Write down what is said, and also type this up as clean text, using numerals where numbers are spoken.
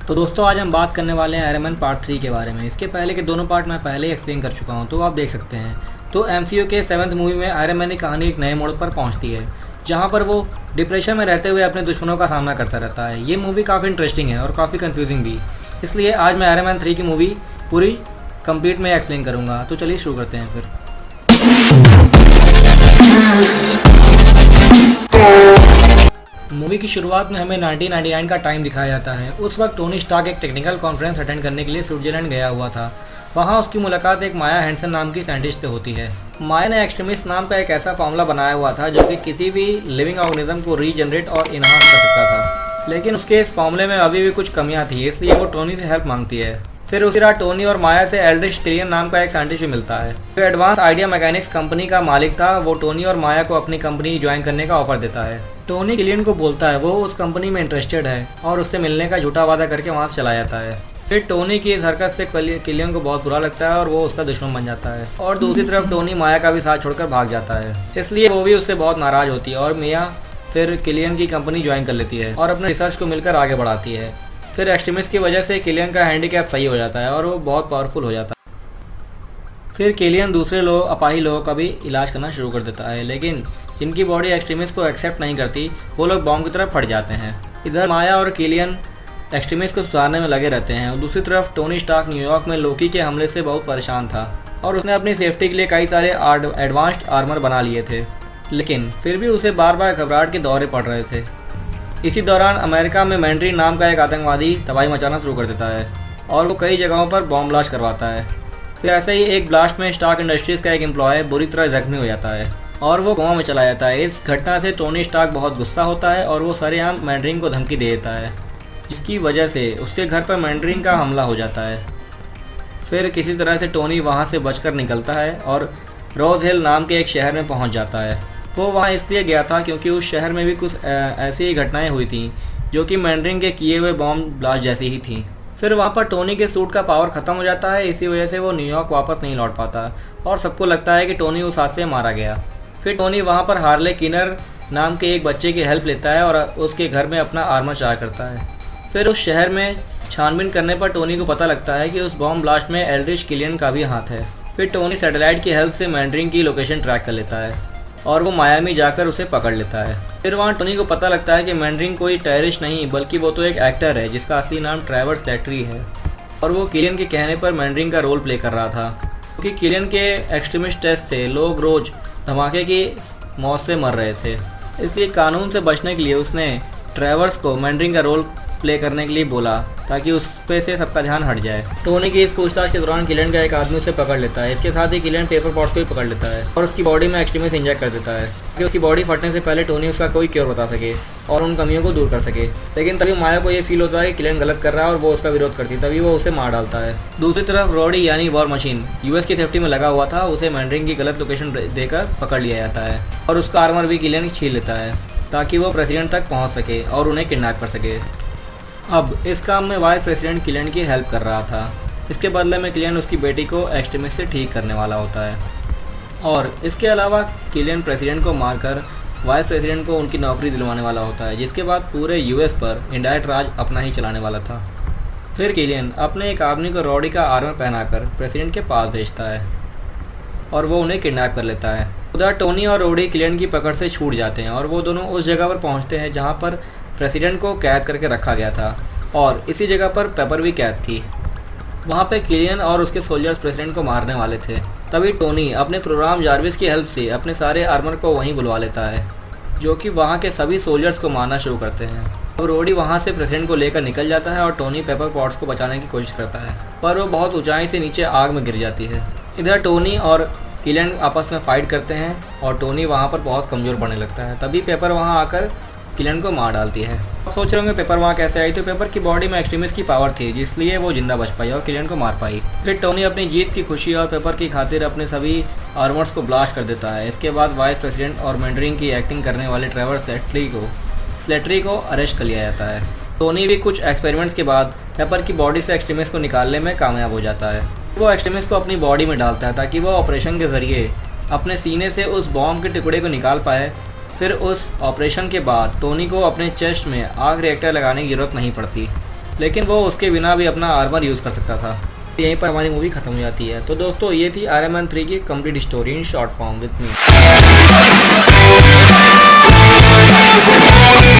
तो दोस्तों आज हम बात करने वाले हैं आयरन मैन पार्ट 3 के बारे में। इसके पहले के दोनों पार्ट मैं पहले ही एक्सप्लेन कर चुका हूं, तो आप देख सकते हैं। तो एमसीयू के 7th मूवी में आयरन मैन की कहानी एक नए मोड़ पर पहुंचती है, जहां पर वो डिप्रेशन में रहते हुए अपने दुश्मनों का सामना करता रहता है। ये मूवी काफ़ी इंटरेस्टिंग है और काफ़ी कन्फ्यूजिंग भी, इसलिए आज मैं आयरन मैन 3 की मूवी पूरी कंप्लीट में एक्सप्लेन करूँगा। तो चलिए शुरू करते हैं फिर। मूवी की शुरुआत में हमें 1999 का टाइम दिखाया जाता है। उस वक्त टोनी स्टार्क एक टेक्निकल कॉन्फ्रेंस अटेंड करने के लिए स्विट्जरलैंड गया हुआ था। वहाँ उसकी मुलाकात एक माया हैंडसन नाम की साइंटिस्ट से होती है। माया ने एक्सट्रीमिस्ट नाम का एक ऐसा फॉर्मूला बनाया हुआ था जो कि किसी भी लिविंग ऑर्गेनिज्म को रीजनरेट और इन्हांस कर सकता था, लेकिन उसके इस फॉर्मूले में अभी भी कुछ कमियां थी, इसलिए वो टोनी से हेल्प मांगती है। फिर उसी रात टोनी और माया से एल्ड्रिच किलियन नाम का एक साइंटिस्ट भी मिलता है जो एडवांस आइडिया मैकेनिक्स कंपनी का मालिक था। वो टोनी और माया को अपनी कंपनी ज्वाइन करने का ऑफर देता है। टोनी किलियन को बोलता है वो उस कंपनी में इंटरेस्टेड है और उससे मिलने का झूठा वादा करके वहाँ से चला जाता है। फिर टोनी की इस हरकत से किलियन को बहुत बुरा लगता है और वो उसका दुश्मन बन जाता है। और दूसरी तरफ टोनी माया का भी साथ छोड़कर भाग जाता है, इसलिए वो भी उससे बहुत नाराज होती है और मिया फिर किलियन की कंपनी ज्वाइन कर लेती है और अपने रिसर्च को मिलकर आगे बढ़ाती है। फिर एक्सट्रीमिस्ट की वजह से किलियन का हैंडीकैप सही हो जाता है और वो बहुत पावरफुल हो जाता है। फिर किलियन दूसरे अपाही लोगों का भी इलाज करना शुरू कर देता है, लेकिन जिनकी बॉडी एक्सट्रीमिस्ट को एक्सेप्ट नहीं करती वो लोग बॉम्ब की तरफ फट जाते हैं। इधर माया और किलियन एक्सट्रीमिस्ट को सुधारने में लगे रहते हैं और दूसरी तरफ टोनी स्टार्क न्यूयॉर्क में लोकी के हमले से बहुत परेशान था और उसने अपनी सेफ्टी के लिए कई सारे एडवांस्ड आर्मर बना लिए थे, लेकिन फिर भी उसे बार बार घबराहट के दौरे पड़ रहे थे। इसी दौरान अमेरिका में मैंड्रीन नाम का एक आतंकवादी तबाही मचाना शुरू कर देता है और वो कई जगहों पर बॉम्ब ब्लास्ट करवाता है। फिर ऐसे ही एक ब्लास्ट में स्टार्क इंडस्ट्रीज़ का एक एम्प्लॉय बुरी तरह जख्मी हो जाता है और वो गोवा में चला जाता है। इस घटना से टोनी स्टार्क बहुत गुस्सा होता है और वो सरेआम मैंड्रीन को धमकी दे देता है, जिसकी वजह से उसके घर पर मैंड्रीन का हमला हो जाता है। फिर किसी तरह से टोनी वहाँ से बचकर निकलता है और रोज हिल नाम के एक शहर में पहुँच जाता है। वो वहाँ इसलिए गया था क्योंकि उस शहर में भी कुछ ऐसी ही घटनाएं हुई थी जो कि मैंड्रीन के किए हुए बॉम्ब ब्लास्ट जैसी ही थी। फिर वहाँ पर टोनी के सूट का पावर ख़त्म हो जाता है, इसी वजह से वो न्यूयॉर्क वापस नहीं लौट पाता और सबको लगता है कि टोनी उस हादसे से मारा गया। फिर टोनी वहाँ पर हार्ले किनर नाम के एक बच्चे की हेल्प लेता है और उसके घर में अपना आर्मर चार्ज करता है। फिर उस शहर में छानबीन करने पर टोनी को पता लगता है कि उस बॉम्ब ब्लास्ट में एल्ड्रिच किलियन का भी हाथ है। फिर टोनी सैटेलाइट की हेल्प से मैंड्रीन की लोकेशन ट्रैक कर लेता है और वो मायामी जाकर उसे पकड़ लेता है। फिर वहाँ टोनी को पता लगता है कि मैंड्रीन कोई टेररिस्ट नहीं बल्कि वो तो एक एक्टर है जिसका असली नाम ट्रेवर स्लैटरी है और वो किलियन के कहने पर मैंड्रीन का रोल प्ले कर रहा था, क्योंकि किलियन के एक्सट्रीमिस्ट टेस्ट से लोग रोज धमाके की मौत से मर रहे थे। इसलिए कानून से बचने के लिए उसने ट्रेवर्स को मैंड्रीन का रोल प्ले करने के लिए बोला ताकि उस पे से सबका ध्यान हट जाए। टोनी की इस पूछताछ के दौरान किलियन का एक आदमी उसे पकड़ लेता है। इसके साथ ही किलियन पेपर पॉट्स को भी पकड़ लेता है और उसकी बॉडी में एक्सट्रीमिस्ट इंजेक्ट कर देता है कि उसकी बॉडी फटने से पहले टोनी उसका कोई क्योर बता सके और उन कमियों को दूर कर सके। लेकिन तभी माया को ये फील होता है कि किलियन गलत कर रहा है और वो उसका विरोध करती है, तभी वो उसे मार डालता है। दूसरी तरफ रॉडी यानी वॉर मशीन यूएस की सेफ्टी में लगा हुआ था, उसे मैंड्रीन की गलत लोकेशन देकर पकड़ लिया जाता है और उसका आर्मर भी किलियन छीन लेता है ताकि वो प्रेसिडेंट तक पहुँच सके और उन्हें किडनैप कर सके। अब इस काम में वाइस प्रेसिडेंट किलियन की हेल्प कर रहा था। इसके बदले में किलियन उसकी बेटी को एक्सट्रीमिस्ट से ठीक करने वाला होता है और इसके अलावा किलियन प्रेसिडेंट को मारकर वाइस प्रेसिडेंट को उनकी नौकरी दिलवाने वाला होता है, जिसके बाद पूरे यूएस पर इंडायरेक्ट राज अपना ही चलाने वाला था। फिर किलियन अपने एक आदमी को रॉडी का आर्मर पहनाकर प्रेसिडेंट के पास भेजता है और वो उन्हें किडनैप कर लेता है। उधर टोनी और रॉडी किलियन की पकड़ से छूट जाते हैं और वो दोनों उस जगह पर पहुँचते हैं जहाँ पर प्रेसिडेंट को कैद करके रखा गया था और इसी जगह पर पेपर भी कैद थी। वहाँ पे किलियन और उसके सोल्जर्स प्रेसिडेंट को मारने वाले थे। तभी टोनी अपने प्रोग्राम जार्विस की हेल्प से अपने सारे आर्मर को वहीं बुलवा लेता है, जो कि वहाँ के सभी सोल्जर्स को मारना शुरू करते हैं। अब रोडी वहाँ से प्रेसिडेंट को लेकर निकल जाता है और टोनी पेपर पॉट्स को बचाने की कोशिश करता है, पर वो बहुत ऊंचाई से नीचे आग में गिर जाती है। इधर टोनी और किलियन आपस में फाइट करते हैं और टोनी वहाँ पर बहुत कमज़ोर पड़ने लगता है। तभी पेपर वहाँ आकर किलियन को मार डालती है। आप सोच रहे होंगे पेपर वहाँ कैसे आई, तो पेपर की बॉडी में एक्सट्रीमिस्ट की पावर थी जिसलिए वो जिंदा बच पाई और किलियन को मार पाई। फिर टोनी अपनी जीत की खुशी और पेपर की खातिर अपने सभी आर्मर्स को ब्लास्ट कर देता है। इसके बाद वाइस प्रेसिडेंट और मैंड्रीन की एक्टिंग करने वाले ट्रेवर स्लैटरी को अरेस्ट कर लिया जाता है। टोनी भी कुछ एक्सपेरिमेंट्स के बाद पेपर की बॉडी से एक्सट्रीमिस्ट को निकालने में कामयाब हो जाता है। वो एक्सट्रीमिस्ट को अपनी बॉडी में डालता है ताकि वो ऑपरेशन के जरिए अपने सीने से उस बॉम्ब के टुकड़े को निकाल पाए फिर उस ऑपरेशन के बाद टोनी को अपने चेस्ट में आग रिएक्टर लगाने की ज़रूरत नहीं पड़ती। लेकिन वो उसके बिना भी अपना आर्मर यूज़ कर सकता था। यहीं पर हमारी मूवी खत्म हो जाती है। तो दोस्तों ये थी RMN 3 की complete story in short form with me.